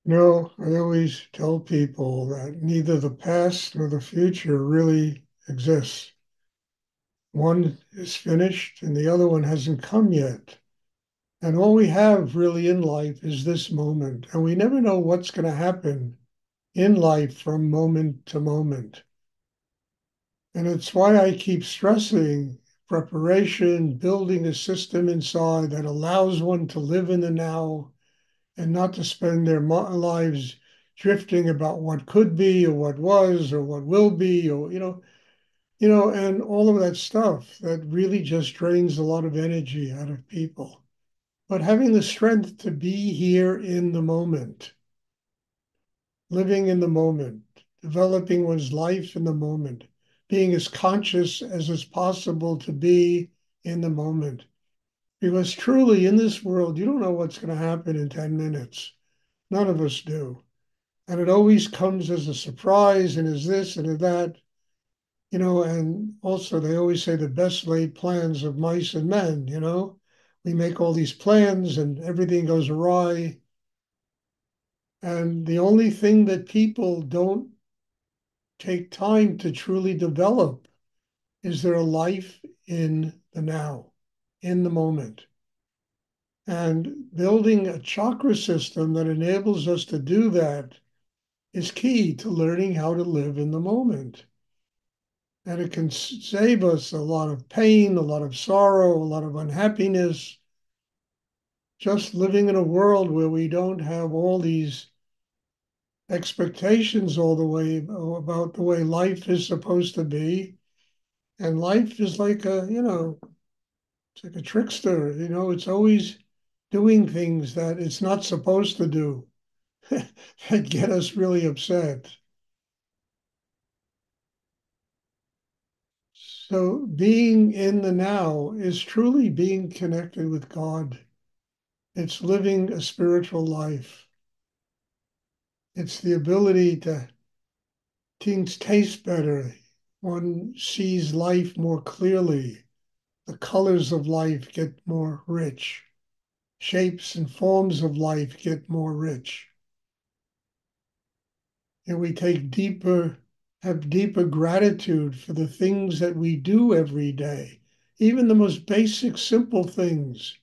No, I always tell people that neither the past nor the future really exists. One is finished and the other one hasn't come yet. And all we have really in life is this moment. And we never know what's going to happen in life from moment to moment. And it's why I keep stressing preparation, building a system inside that allows one to live in the now and not to spend their lives drifting about what could be or what was or what will be or and all of that stuff that really just drains a lot of energy out of people. But having the strength to be here in the moment, living in the moment, developing one's life in the moment, being as conscious as is possible to be in the moment. Because truly in this world, you don't know what's going to happen in 10 minutes. None of us do. And it always comes as a surprise and as this and as that, and also they always say the best laid plans of mice and men. We make all these plans and everything goes awry. And the only thing that people don't take time to truly develop is their life in the now, in the moment. And building a chakra system that enables us to do that is key to learning how to live in the moment. And it can save us a lot of pain, a lot of sorrow, a lot of unhappiness, just living in a world where we don't have all these expectations all the way about the way life is supposed to be. And life is like it's like a trickster, it's always doing things that it's not supposed to do that get us really upset. So being in the now is truly being connected with God. It's living a spiritual life. It's the ability to things taste better. One sees life more clearly. The colors of life get more rich. Shapes and forms of life get more rich. And we have deeper gratitude for the things that we do every day. Even the most basic, simple things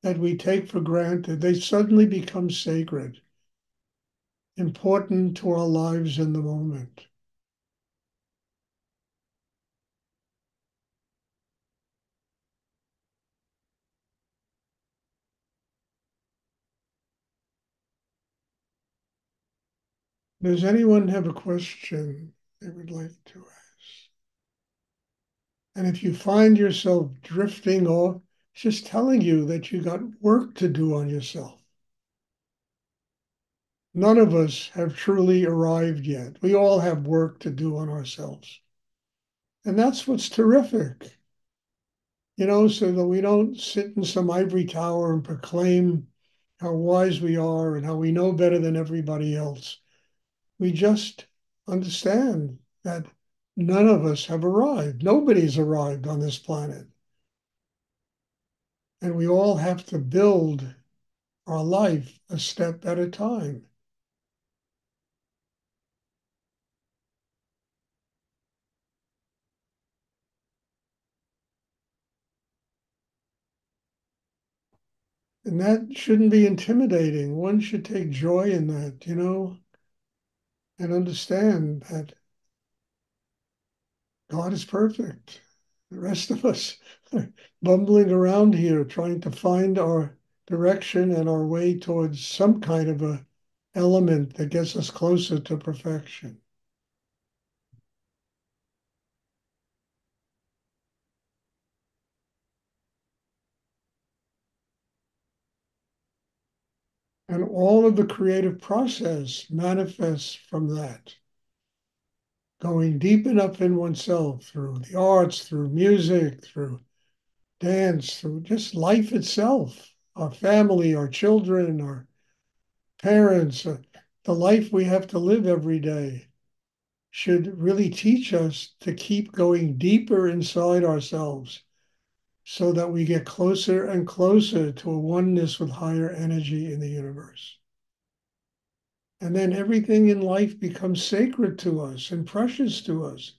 that we take for granted, they suddenly become sacred, important to our lives in the moment. Does anyone have a question they would like to ask? And if you find yourself drifting off, it's just telling you that you got work to do on yourself. None of us have truly arrived yet. We all have work to do on ourselves. And that's what's terrific, so that we don't sit in some ivory tower and proclaim how wise we are and how we know better than everybody else. We just understand that none of us have arrived. Nobody's arrived on this planet. And we all have to build our life a step at a time. And that shouldn't be intimidating. One should take joy in that, and understand that God is perfect. The rest of us are bumbling around here trying to find our direction and our way towards some kind of a element that gets us closer to perfection. And all of the creative process manifests from that, going deep enough in oneself through the arts, through music, through dance, through just life itself, our family, our children, our parents, the life we have to live every day should really teach us to keep going deeper inside ourselves so that we get closer and closer to a oneness with higher energy in the universe. And then everything in life becomes sacred to us and precious to us.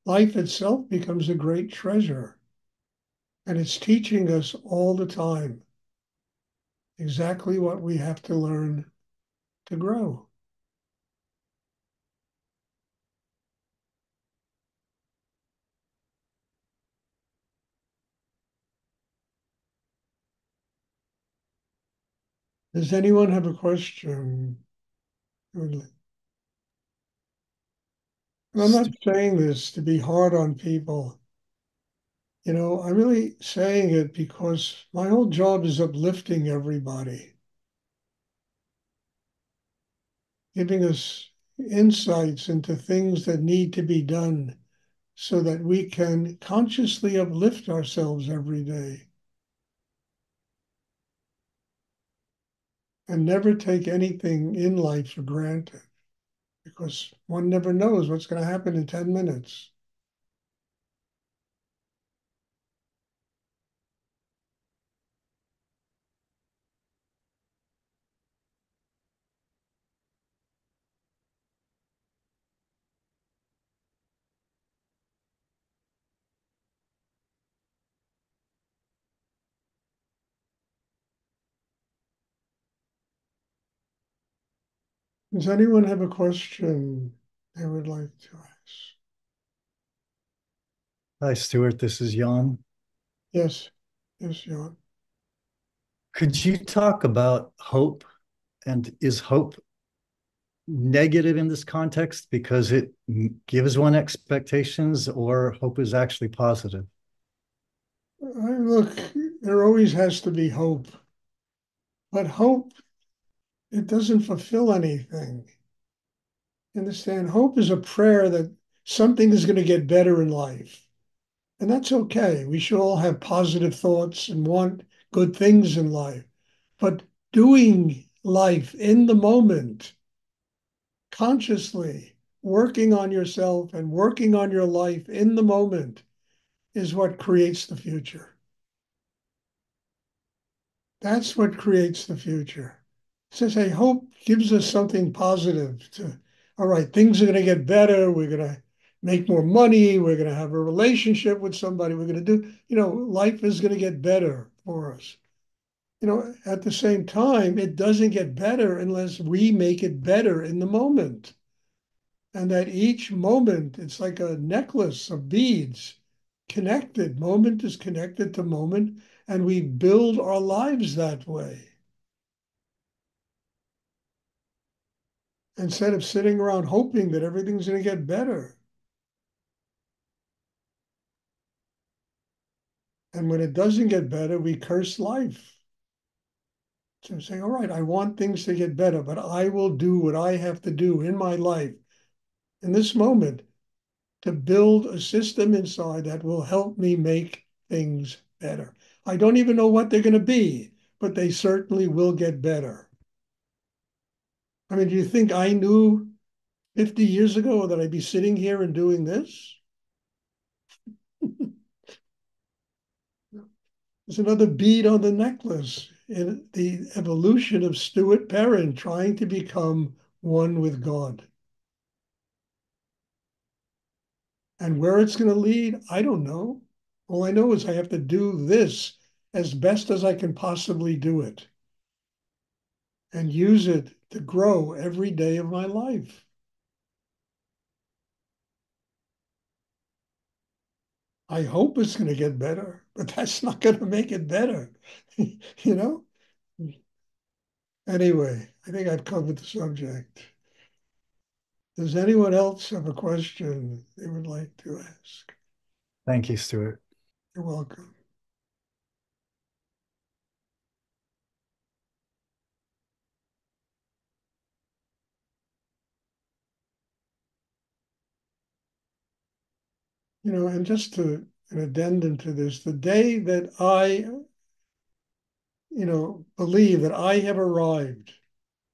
Life itself becomes a great treasure. And it's teaching us all the time exactly what we have to learn to grow. Does anyone have a question? And I'm not saying this to be hard on people. I'm really saying it because my whole job is uplifting everybody, giving us insights into things that need to be done so that we can consciously uplift ourselves every day and never take anything in life for granted because one never knows what's going to happen in 10 minutes. Does anyone have a question they would like to ask? Hi, Stuart. This is Jan. Yes, yes, Jan. Could you talk about hope? And is hope negative in this context because it gives one expectations, or hope is actually positive? Look, there always has to be hope, but hope, it doesn't fulfill anything. Understand? Hope is a prayer that something is going to get better in life. And that's okay. We should all have positive thoughts and want good things in life. But doing life in the moment, consciously, working on yourself and working on your life in the moment is what creates the future. That's what creates the future. Since I hope gives us something positive to, all right, things are going to get better. We're going to make more money. We're going to have a relationship with somebody. We're going to do, life is going to get better for us. At the same time, it doesn't get better unless we make it better in the moment. And that each moment, it's like a necklace of beads connected. Moment is connected to moment, and we build our lives that way. Instead of sitting around hoping that everything's going to get better. And when it doesn't get better, we curse life. So I'm saying, all right, I want things to get better, but I will do what I have to do in my life in this moment to build a system inside that will help me make things better. I don't even know what they're going to be, but they certainly will get better. I mean, do you think I knew 50 years ago that I'd be sitting here and doing this? There's another bead on the necklace in the evolution of Stuart Perrin trying to become one with God. And where it's going to lead, I don't know. All I know is I have to do this as best as I can possibly do it and use it to grow every day of my life. I hope it's going to get better, but that's not going to make it better. you know? Anyway, I think I've covered the subject. Does anyone else have a question they would like to ask? Thank you, Stuart. You're welcome. And just to an addendum to this, the day that I, believe that I have arrived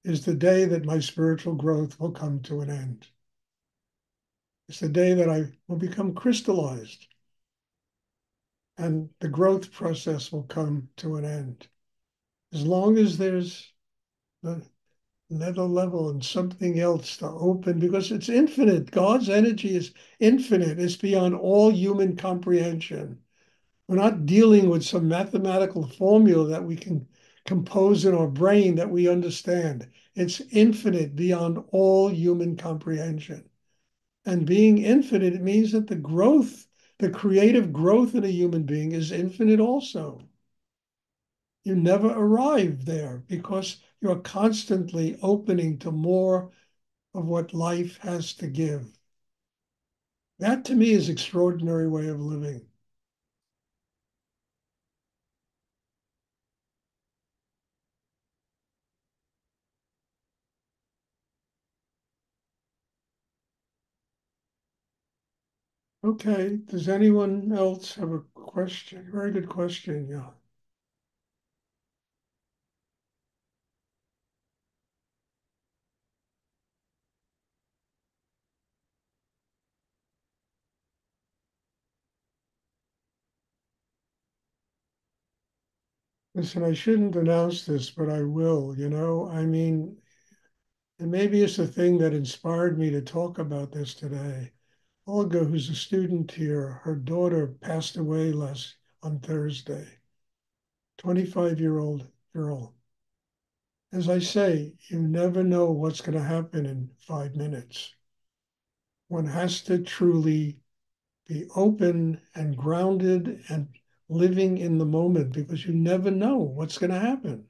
is the day that my spiritual growth will come to an end. It's the day that I will become crystallized and the growth process will come to an end. As long as there's the another level and something else to open because it's infinite. God's energy is infinite. It's beyond all human comprehension. We're not dealing with some mathematical formula that we can compose in our brain that we understand. It's infinite beyond all human comprehension. And being infinite, it means that the growth, the creative growth in a human being is infinite also. You never arrive there because you're constantly opening to more of what life has to give. That to me is an extraordinary way of living. Okay, does anyone else have a question? Very good question, yeah. Listen, I shouldn't announce this, but I will, I mean, and maybe it's the thing that inspired me to talk about this today. Olga, who's a student here, her daughter passed away on Thursday, 25-year-old girl. As I say, you never know what's going to happen in 5 minutes. One has to truly be open and grounded and living in the moment because you never know what's going to happen.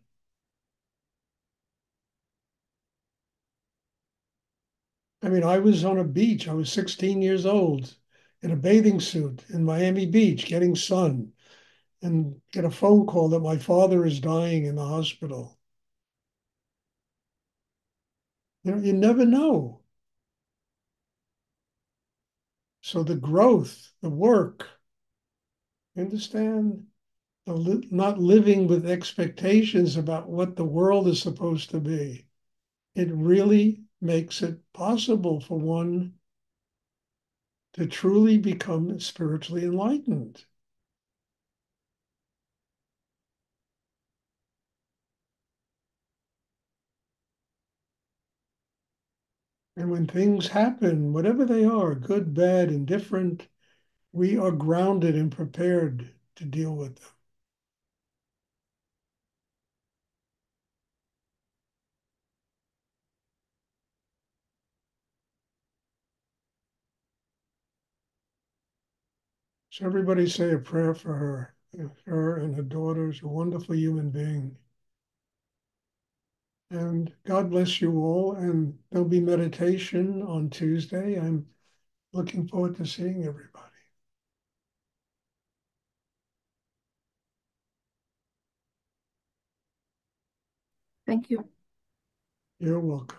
I mean, I was on a beach. I was 16 years old in a bathing suit in Miami Beach getting sun and get a phone call that my father is dying in the hospital. You never know. So the growth, the work, you understand? Not living with expectations about what the world is supposed to be. It really makes it possible for one to truly become spiritually enlightened. And when things happen, whatever they are, good, bad, indifferent, we are grounded and prepared to deal with them. So everybody say a prayer for her. Her and her daughter is a wonderful human being. And God bless you all. And there'll be meditation on Tuesday. I'm looking forward to seeing everybody. Thank you. You're welcome.